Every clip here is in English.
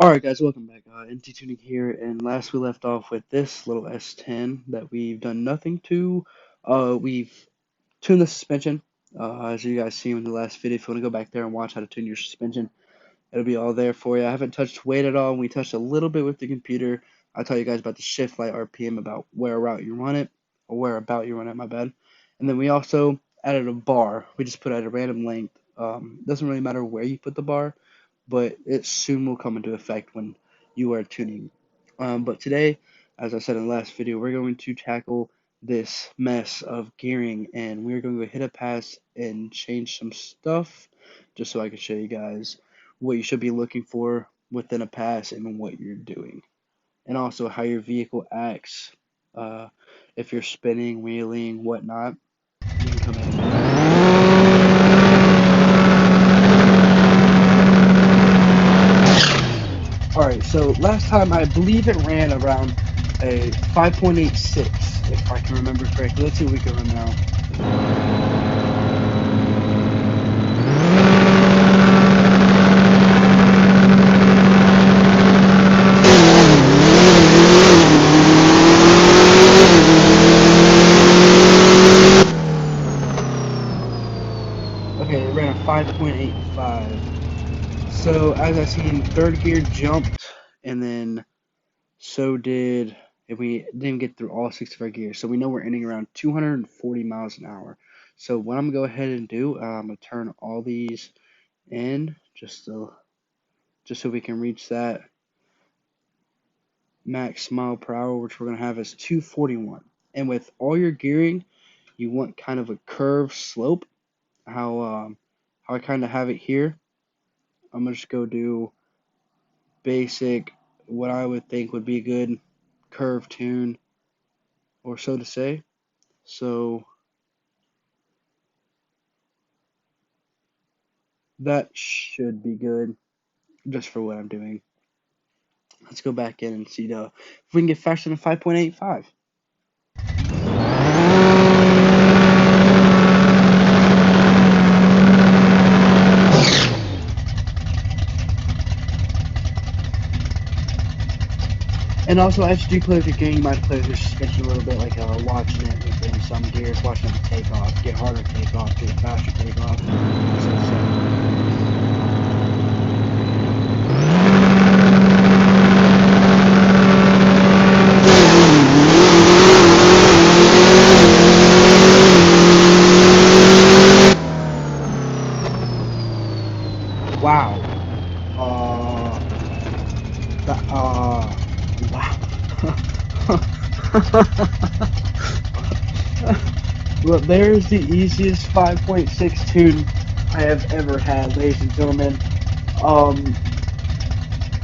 Alright guys, welcome back. NT Tuning here, and last we left off with this little S10 that we've done nothing to. We've tuned the suspension, as you guys see in the last video. If you want to go back there and watch how to tune your suspension, it'll be all there for you. I haven't touched weight at all. We touched a little bit with the computer. I'll tell you guys about the shift light RPM, about where route you run it, or where about you run it, my bad. And then we also added a bar. We just put at a random length. Doesn't really matter where you put the bar, but it soon will come into effect when you are tuning. But today, as I said in the last video, we're going to tackle this mess of gearing, and we're going to hit a pass and change some stuff just so I can show you guys what you should be looking for within a pass and what you're doing, and also how your vehicle acts uh, if you're spinning, wheeling, whatnot. You can come in and do that. Alright, so last time I believe it ran around a 5.86, if I can remember correctly. Let's see what we can run now. Okay, it ran a 5.85. So as I seen, third gear jumped, and then so did, and we didn't get through all six of our gears. So we know we're ending around 240 miles an hour. So what I'm gonna go ahead and do, I'm gonna turn all these in just so we can reach that max mile per hour, which we're gonna have as 241. And with all your gearing, you want kind of a curved slope. How I kind of have it here. I'm gonna just go do basic, what I would think would be a good curve tune, or so to say. So that should be good just for what I'm doing. Let's go back in and see if we can get faster than 5.85. And also, as you do play with your gear, you might play with your suspension a little bit, like watching it within some gears, watching it take off, get harder take off, get faster take off. Wow. Wow. Well, there's the easiest 5.6 tune I have ever had, ladies and gentlemen. Um,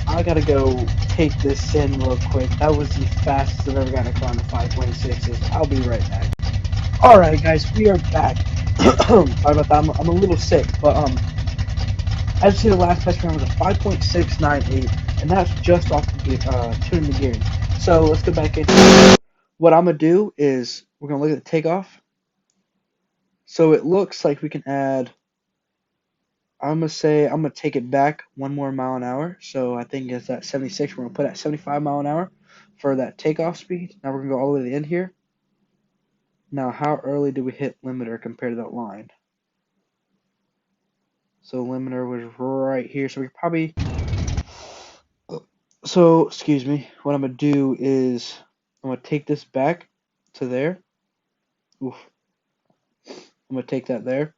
I gotta go take this in real quick. That was the fastest I've ever gotten a car on the 5.6s. I'll be right back. Alright, guys, we are back. Sorry about that. I'm a little sick, but as you see, the last test round was a 5.698, and that's just off the tuning the gearing. So let's go back into it. What I'm gonna do is we're gonna look at the takeoff. So it looks like we can add. I'm gonna take it back one more mile an hour. So I think it's at 76. We're gonna put at 75 mile an hour for that takeoff speed. Now we're gonna go all the way to the end here. Now, how early did we hit limiter compared to that line? So limiter was right here. So we probably. So excuse me. What I'm gonna do is I'm gonna take this back to there. Oof. I'm gonna take that there.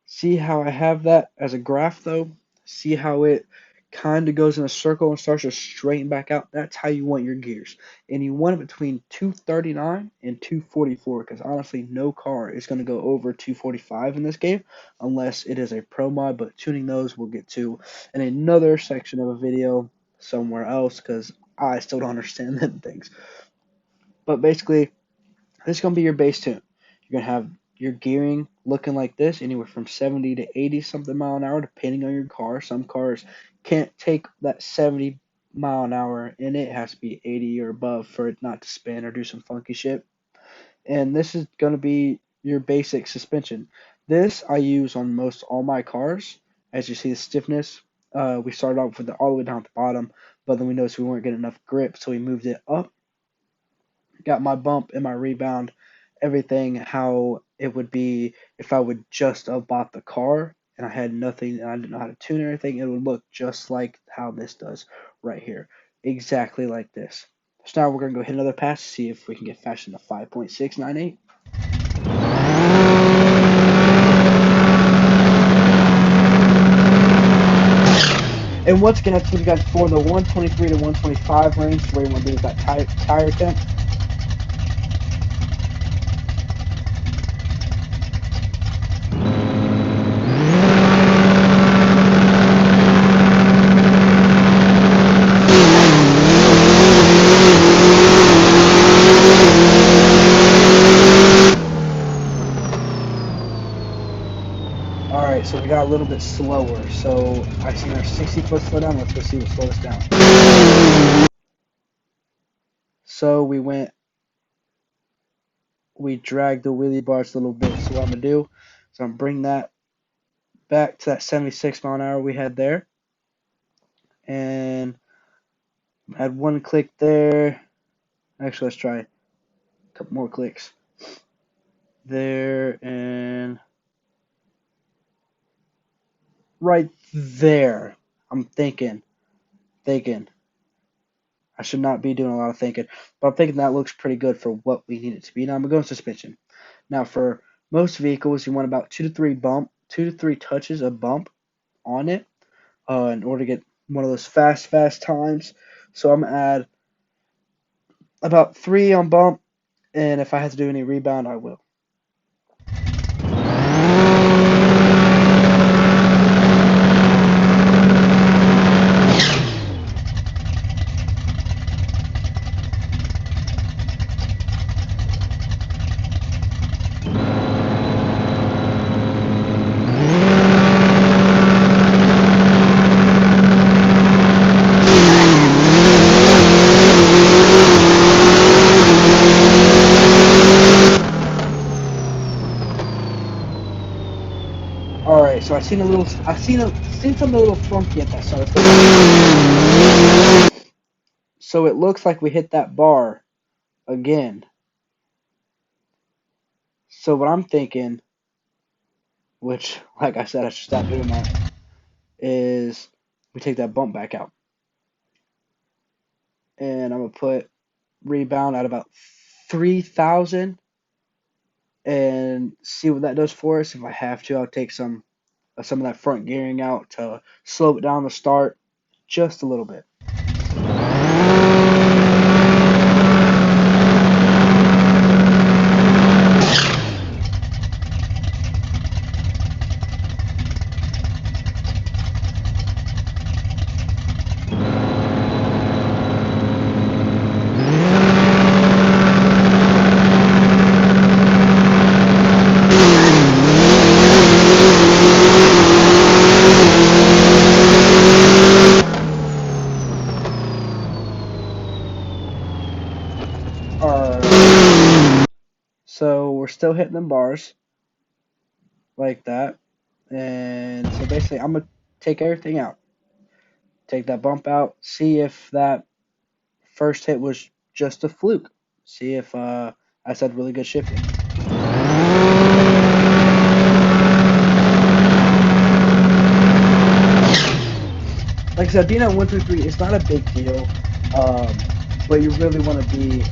See how I have that as a graph though? See how it kind of goes in a circle and starts to straighten back out? That's how you want your gears. And you want it between 239 and 244, because honestly, no car is going to go over 245 in this game unless it is a pro mod, but tuning those we'll get to in another section of a video somewhere else, because I still don't understand them things. But basically, this is going to be your base tune. You're going to have your gearing looking like this, anywhere from 70 to 80 something mile an hour, depending on your car. Some cars can't take that 70 mile an hour, and it has to be 80 or above for it not to spin or do some funky shit. And this is going to be your basic suspension. This I use on most all my cars. As you see, the stiffness We started off with all the way down at the bottom, but then we noticed we weren't getting enough grip, so we moved it up. Got my bump and my rebound, everything how it would be if I would just have bought the car and I had nothing and I didn't know how to tune or anything. It would look just like how this does right here, exactly like this. So now we're gonna go hit another pass to see if we can get faster than 5.698. And once again, that's what you guys for the 123 to 125 range, where you want to be with that tire temp. All right, so we got a little bit slower. So I seen our 60-foot slow down. Let's go see what slowed us down. So we dragged the wheelie bars a little bit. So what I'm gonna do is I'm gonna bring that back to that 76 mile an hour we had there, and add one click there. Actually, let's try a couple more clicks there and right there. I'm thinking. I should not be doing a lot of thinking, but I'm thinking that looks pretty good for what we need it to be. Now I'm gonna go in suspension. Now for most vehicles, you want about two to three touches of bump on it in order to get one of those fast times. So I'm gonna add about 3 on bump, and if I have to do any rebound, I will. All right, so I seen something a little funky at that start. So it looks like we hit that bar again. So what I'm thinking, which like I said, I should stop doing that, is we take that bump back out, and I'm gonna put rebound at about 3,000 and see what that does for us. If I have to, I'll take some of that front gearing out to slow it down to start just a little bit. So we're still hitting them bars like that. And so basically, I'm going to take everything out. Take that bump out. See if that first hit was just a fluke. See if I said really good shifting. Like I said, being at 123 is not a big deal, but you really want to be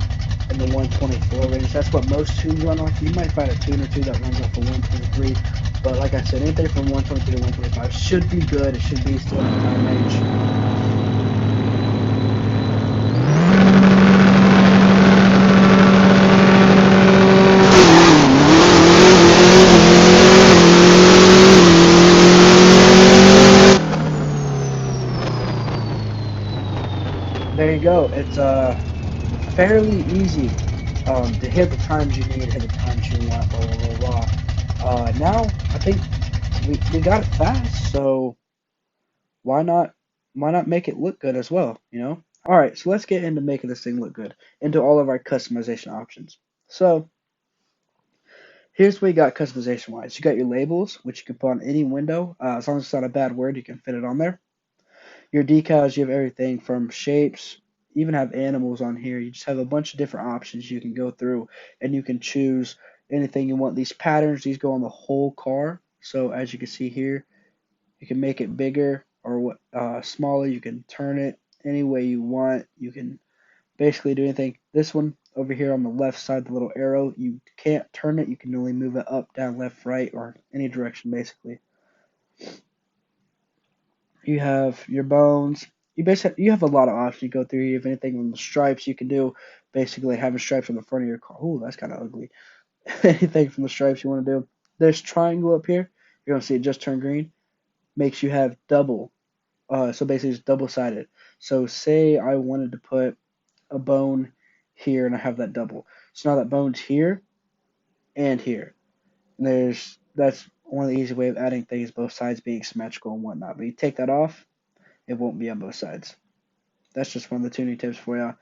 in the 124 range. That's what most tunes run off. You might find a tune or two that runs off of 123, but like I said, anything from 123 to 125 should be good. It should be still in the time range. There you go. It's fairly easy to hit the times you need, hit the times you want, blah blah blah blah. Now I think we got it fast, so why not make it look good as well, you know? All right, so let's get into making this thing look good, into all of our customization options. So here's what you got customization wise. You got your labels, which you can put on any window, as long as it's not a bad word, you can fit it on there. Your decals, you have everything from shapes, even have animals on here. You just have a bunch of different options you can go through, and you can choose anything you want. These patterns, these go on the whole car. So as you can see here, you can make it bigger or smaller. You can turn it any way you want. You can basically do anything. This one over here on the left side, the little arrow, you can't turn it. You can only move it up, down, left, right, or any direction basically. You have your bones. You have a lot of options you go through. You have anything from the stripes you can do. Basically, having stripes on the front of your car. Ooh, that's kind of ugly. Anything from the stripes you want to do. There's triangle up here. You're gonna see it just turn green. Makes you have double. So basically, it's double sided. So say I wanted to put a bone here, and I have that double. So now that bone's here and here. And that's one of the easy way of adding things, both sides being symmetrical and whatnot. But you take that off, it won't be on both sides. That's just one of the tuning tips for you.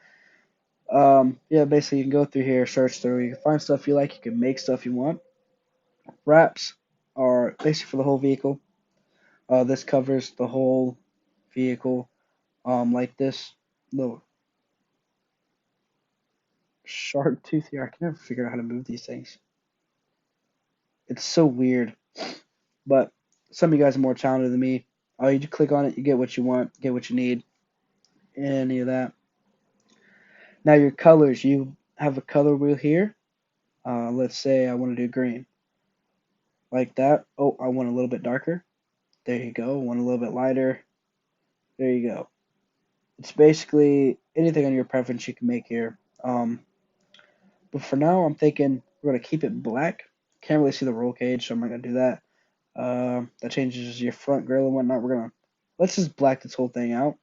Yeah, basically you can go through here, search through, you can find stuff you like, you can make stuff you want. Wraps are basically for the whole vehicle. This covers the whole vehicle. Like this little shark tooth here. I can never figure out how to move these things. It's so weird. But some of you guys are more talented than me. You just click on it, you get what you want, get what you need, any of that. Now your colors, you have a color wheel here. Let's say I want to do green, like that. Oh, I want a little bit darker. There you go. Want a little bit lighter. There you go. It's basically anything on your preference you can make here. But for now, I'm thinking we're gonna keep it black. Can't really see the roll cage, so I'm not gonna do that. That changes your front grille and whatnot. Let's just black this whole thing out.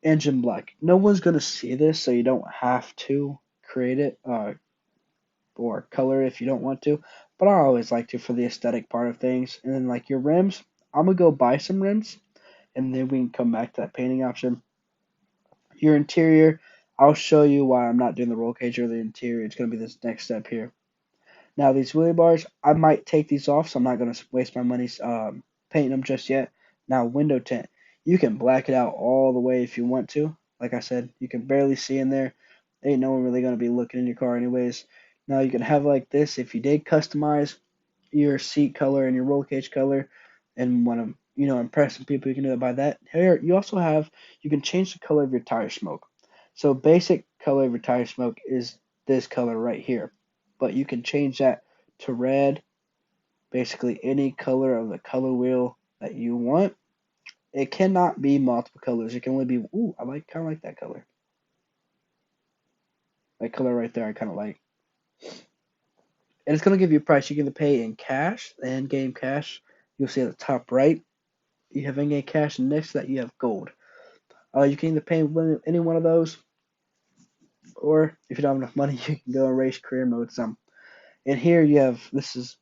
Engine black. No one's gonna see this, so you don't have to create it or color if you don't want to. But I always like to for the aesthetic part of things. And then like your rims, I'm gonna go buy some rims, and then we can come back to that painting option. Your interior, I'll show you why I'm not doing the roll cage or the interior. It's gonna be this next step here. Now these wheelie bars, I might take these off, so I'm not gonna waste my money painting them just yet. Now window tint, you can black it out all the way if you want to. Like I said, you can barely see in there. Ain't no one really gonna be looking in your car anyways. Now you can have like this if you did customize your seat color and your roll cage color and want to impress some people, you can do it by that. Here you also have, you can change the color of your tire smoke. So basic color of your tire smoke is this color right here, but you can change that to red, basically any color of the color wheel that you want. It cannot be multiple colors. It can only be, ooh, I like kind of like that color. That color right there I kind of like. And it's going to give you a price. You can either pay in cash, the end game cash. You'll see at the top right, you have in-game cash, and next to that you have gold. You can either pay any one of those, or if you don't have enough money, you can go and race career mode some. And here you have,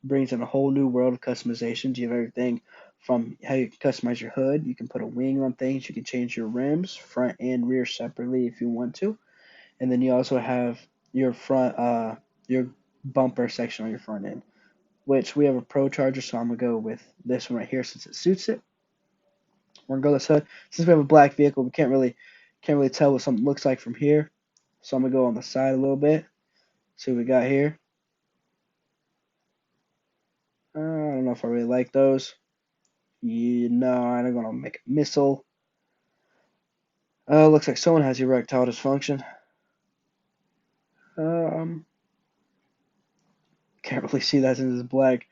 brings in a whole new world of customizations. You have everything from how you can customize your hood. You can put a wing on things. You can change your rims, front and rear separately if you want to. And then you also have your your bumper section on your front end, which we have a Pro Charger, so I'm gonna go with this one right here since it suits it. We're gonna go this hood. Since we have a black vehicle, we can't really tell what something looks like from here. So I'm gonna go on the side a little bit. See what we got here. I don't know if I really like those. I'm gonna make a missile. Looks like someone has erectile dysfunction. Um, can't really see that since it's black.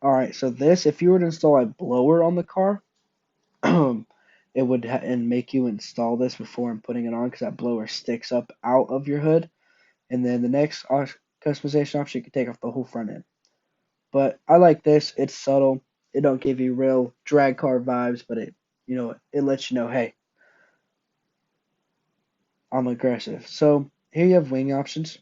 All right, so this, if you were to install a blower on the car, it would and make you install this before I'm putting it on because that blower sticks up out of your hood. And then the next customization option, you can take off the whole front end. But I like this. It's subtle. It don't give you real drag car vibes, but it lets you know, hey, I'm aggressive. So here you have wing options.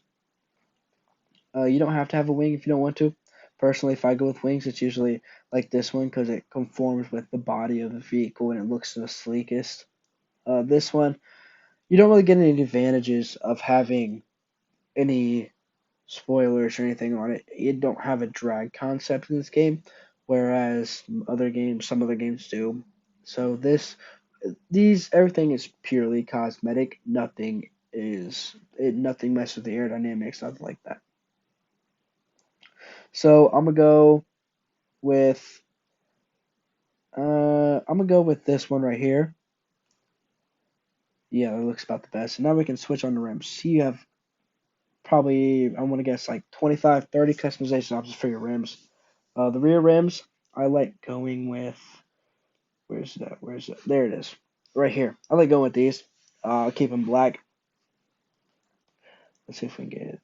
You don't have to have a wing if you don't want to. Personally, if I go with wings, it's usually like this one because it conforms with the body of the vehicle and it looks the sleekest. This one, you don't really get any advantages of having any spoilers or anything on it. You don't have a drag concept in this game, whereas some other games do. So everything is purely cosmetic. Nothing messes with the aerodynamics, nothing like that. So with I'm gonna go with this one right here. Yeah, it looks about the best. And now we can switch on the rims. So you have probably, I want to guess, like 25, 30 customization options for your rims. The rear rims, I like going with, where's that? There it is. Right here. I like going with these. I'll keep them black. Let's see if we can get it.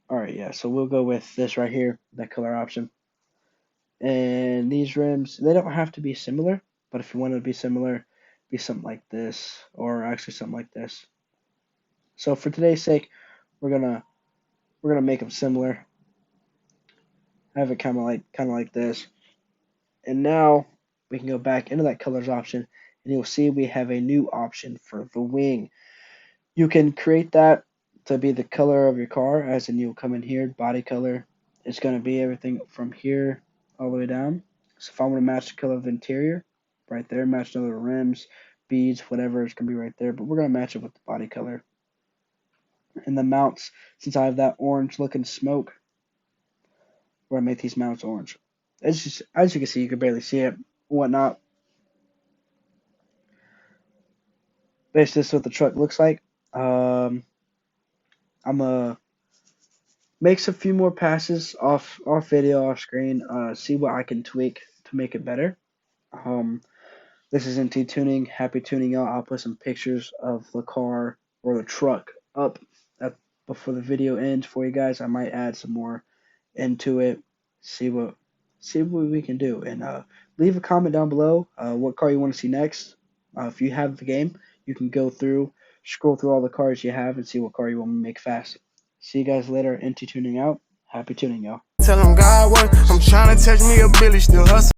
Alright, yeah, so we'll go with this right here, that color option. And these rims, they don't have to be similar, but if you want it to be similar, be something like this, or actually something like this. So for today's sake, we're gonna make them similar. Have it kind of like this. And now we can go back into that colors option, and you'll see we have a new option for the wing. You can create that to be the color of your car, as in you'll come in here, body color. It's going to be everything from here all the way down. So if I want to match the color of the interior, right there, match the rims, beads, whatever, it's going to be right there. But we're going to match it with the body color. And the mounts, since I have that orange looking smoke, we're going to make these mounts orange. As you can see, you can barely see it, whatnot. Basically, this is what the truck looks like. I'm gonna make a few more passes off video, off screen. See what I can tweak to make it better. This is NT Tuning. Happy tuning, y'all. I'll put some pictures of the car or the truck up before the video ends for you guys. I might add some more into it. See what we can do, and leave a comment down below what car you want to see next. If you have the game, you can scroll through all the cars you have, and see what car you want to make fast. See you guys later. NT Tuning out. Happy tuning, y'all. Tell them God work. I'm trying to touch me a Billy, still hustle.